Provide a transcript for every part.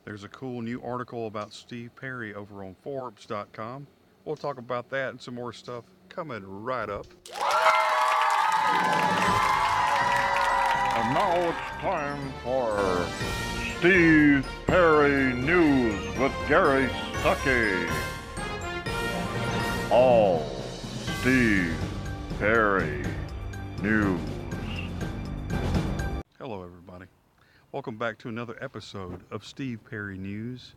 There's a cool new article about Steve Perry over on Forbes.com. We'll talk about that and some more stuff coming right up. And now it's time for Steve Perry News with Gary Stuckey. All Steve Perry News. Hello, everybody. Welcome back to another episode of Steve Perry News.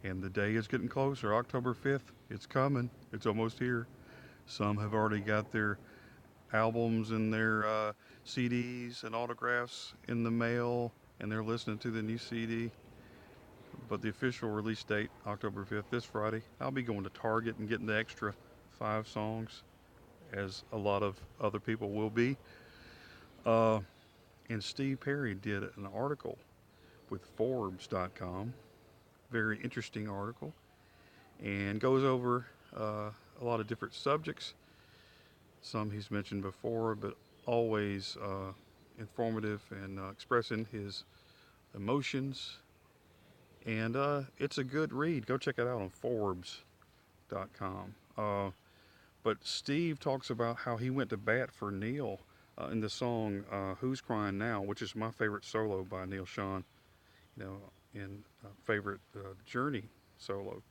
And the day is getting closer. October 5th. It's coming. It's almost here. Some have already got their albums and their CDs and autographs in the mail, and they're listening to the new CD. But the official release date, October 5th, this Friday. I'll be going to Target and getting the extra 5 songs, as a lot of other people will be. Uh, and Steve Perry did an article with Forbes.com. Very interesting article, and goes over a lot of different subjects. Some he's mentioned before, but always informative and expressing his emotions. And it's a good read. Go check it out on Forbes.com. But Steve talks about how he went to bat for Neal in the song "Who's Crying Now," which is my favorite solo by Neal Schon. And favorite Journey solo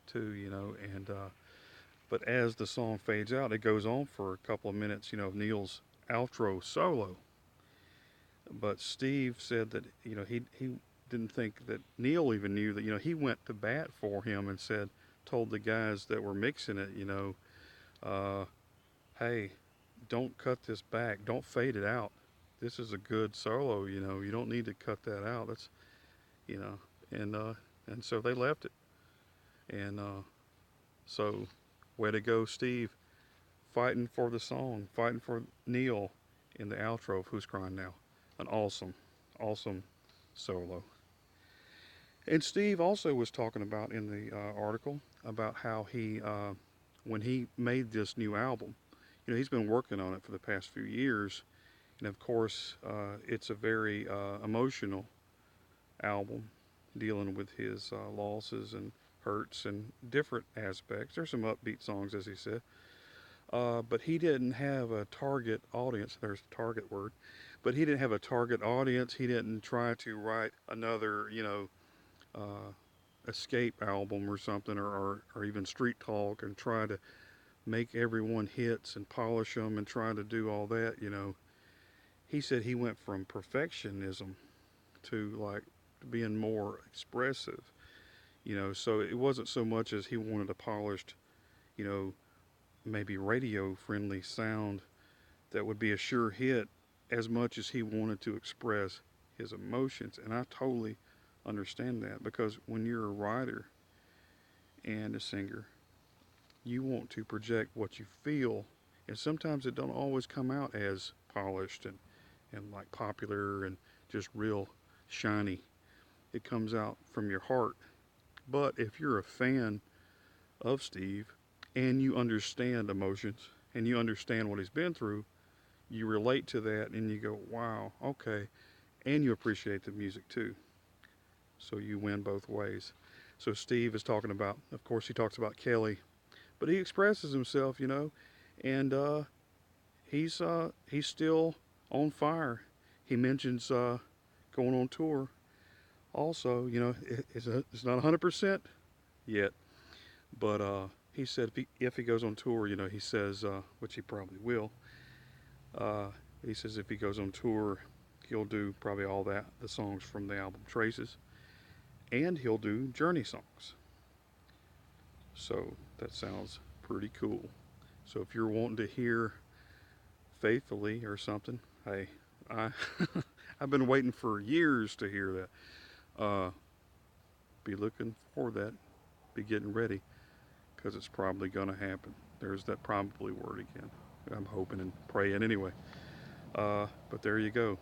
too. And but as the song fades out, it goes on for a couple of minutes. Of Neal's outro solo. But Steve said that he didn't think that Neal even knew that he went to bat for him and told the guys that were mixing it, uh, hey, don't cut this back, don't fade it out. This is a good solo, you don't need to cut that out. That's you know, and so they left it, and so way to go, Steve, fighting for the song, fighting for Neal in the outro of Who's Crying Now. An awesome solo. And Steve also was talking about in the article about how when he made this new album, he's been working on it for the past few years. And of course, it's a very emotional album dealing with his losses and hurts and different aspects. There's some upbeat songs, as he said. But he didn't have a target audience. There's the target word. But he didn't have a target audience. He didn't try to write another, escape album or something, or even street talk, and try to make everyone hits and polish them and try to do all that. He said he went from perfectionism to like being more expressive. So it wasn't so much as he wanted a polished, you know, maybe radio friendly sound that would be a sure hit, as much as he wanted to express his emotions. And I totally understand that, because when you're a writer and a singer, you want to project what you feel, and sometimes it don't always come out as polished and like popular and just real shiny. It comes out from your heart. But if you're a fan of Steve and you understand emotions and you understand what he's been through, you relate to that and you go, wow, okay. And you appreciate the music too. So you win both ways. So Steve is talking about, of course, he talks about Kelly, but he expresses himself, and he's still on fire. He mentions going on tour. Also, it's not 100% yet, but he said if he goes on tour, he says, which he probably will. Uh, he says if he goes on tour, he'll do probably all the songs from the album Traces, and he'll do Journey songs. So that sounds pretty cool. So if you're wanting to hear Faithfully or something, hey, I I've been waiting for years to hear that. Be looking for that. Be getting ready, because it's probably gonna happen. There's that probably word again. I'm hoping and praying anyway. But there you go.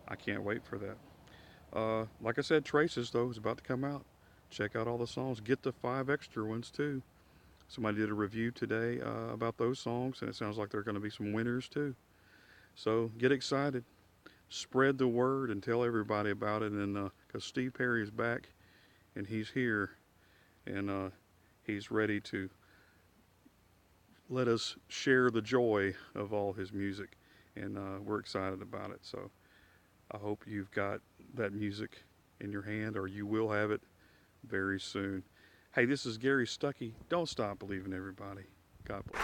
I can't wait for that. Like I said, Traces though is about to come out. Check out all the songs. Get the 5 extra ones too. Somebody did a review today about those songs, and it sounds like there are going to be some winners too. So get excited, spread the word, and tell everybody about it. And because Steve Perry is back, and he's here, and he's ready to let us share the joy of all his music, and we're excited about it. So I hope you've got that music in your hand, or you will have it very soon. Hey, this is Gary Stuckey. Don't stop believing, everybody. God bless.